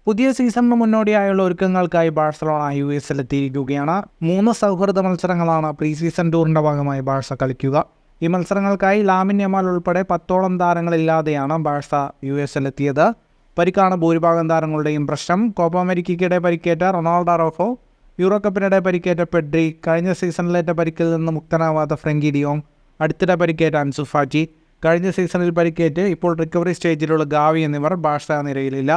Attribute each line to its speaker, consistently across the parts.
Speaker 1: പുതിയ സീസണിന് മുന്നോടിയായുള്ള ഒരുക്കങ്ങൾക്കായി ബാഴ്സലോണ യുഎസിലെത്തിയിരിക്കുകയാണ്. 3 സൗഹൃദ മത്സരങ്ങളാണ് പ്രീ സീസൺ ടൂറിന്റെ ഭാഗമായി ബാഴ്സ കളിക്കുക. ഈ മത്സരങ്ങൾക്കായി ലാമിൻ യമാൽ ഉൾപ്പെടെ 10ഓളം താരങ്ങളില്ലാതെയാണ് ബാഴ്സ യുഎസിലെത്തിയത്. പരിക്കാണ് ഭൂരിഭാഗം താരങ്ങളുടെയും പ്രശ്നം. കോപ്പ അമേരിക്കയ്ക്കിടെ പരിക്കേറ്റ റൊണാൾഡോ അറൗഹോ, യൂറോ കപ്പിനിടെ പരിക്കേറ്റ പെഡ്രി, കഴിഞ്ഞ സീസണിലേറ്റ പരിക്കിൽ നിന്ന് മുക്തനാവാത്ത ഫ്രങ്കി ഡിയോങ്, അടുത്തിടെ പരിക്കേറ്റ അൻസു ഫാറ്റി, കഴിഞ്ഞ സീസണിൽ പരിക്കേറ്റ് ഇപ്പോൾ റിക്കവറി സ്റ്റേജിലുള്ള ഗാവി എന്നിവർ ബാഴ്സ നിരയിലില്ല.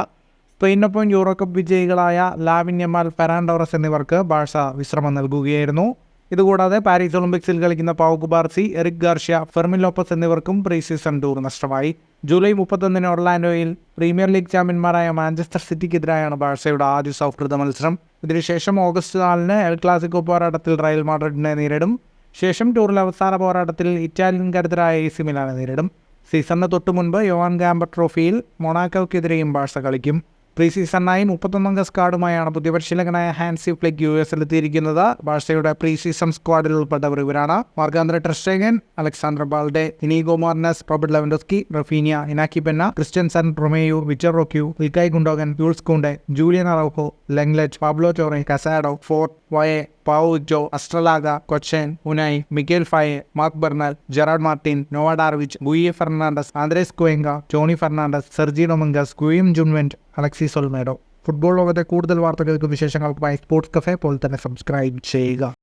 Speaker 1: സ്പെയിനൊപ്പം യൂറോ കപ്പ് വിജയികളായ ലാമിൻ യമാൽ, ഫെറാൻ ടോറസ് എന്നിവർക്ക് ബാഴ്സ വിശ്രമം നൽകുകയായിരുന്നു. ഇതുകൂടാതെ പാരീസ് ഒളിമ്പിക്സിൽ കളിക്കുന്ന Pau Cubarsi, Eric Garcia, Fermin Lopez എന്നിവർക്കും പ്രീ സീസൺ ടൂർ നഷ്ടമായി. ജൂലൈ 31 ഒർലാൻഡോയിൽ പ്രീമിയർ ലീഗ് ചാമ്പ്യന്മാരായ മാഞ്ചസ്റ്റർ സിറ്റിക്കെതിരായാണ് ബാഴ്സയുടെ ആദ്യ സൗഹൃദ മത്സരം. ഇതിനുശേഷം ഓഗസ്റ്റ് 4 എൽ ക്ലാസിക്കോ പോരാട്ടത്തിൽ റയൽ മാഡ്രിഡിനെ നേരിടും. ശേഷം ടൂറിലെ അവസാന പോരാട്ടത്തിൽ ഇറ്റാലിയൻ കരുത്തരായ AC മിലാനെ നേരിടും. സീസണിന് തൊട്ടു മുൻപ് യോവാൻ ഗാംബർ ട്രോഫിയിൽ മൊണാക്കോയ്ക്കെതിരെയും ബാഴ്സ കളിക്കും. പ്രീ സീസണിനായി 31 സ്ക്വാഡുമായാണ് പുതിയ പരിശീലകനായ ഹാൻസി ഫ്ലിക്ക് യുഎസിലെത്തിയിരിക്കുന്നത്. ബാഴ്സയുടെ പ്രീ സീസൺ സ്ക്വാഡിൽ ഉൾപ്പെട്ടവർ ഇവരാണ്: Marc Andre ter Stegen, Alexander Balde, Inigo Martinez, Robert Lewandowski, Raphinha, Inaki Pena, Christensen, Romeu, Victor Roque, Ilkay Gundogan, Jules Kounde, Julian Araujo, Lenglet, Pablo Torre, Casado, Fort, വയെ, Pau വിറ്റോ, Astralaga, Kochen, Unai, Mikayil Faye, Marc Bernal, Gerard Martin, Noah Darvich, Guille Fernandez, Andres Cuenca, Toni Fernandez, Sergi Dominguez, Guim Junyent, Alexis Olmedo. Football ലോകത്തെ കൂടുതൽ വാർത്തകൾക്കും വിശേഷങ്ങൾക്കുമായി sports cafe പോലെ തന്നെ subscribe ചെയ്യുക.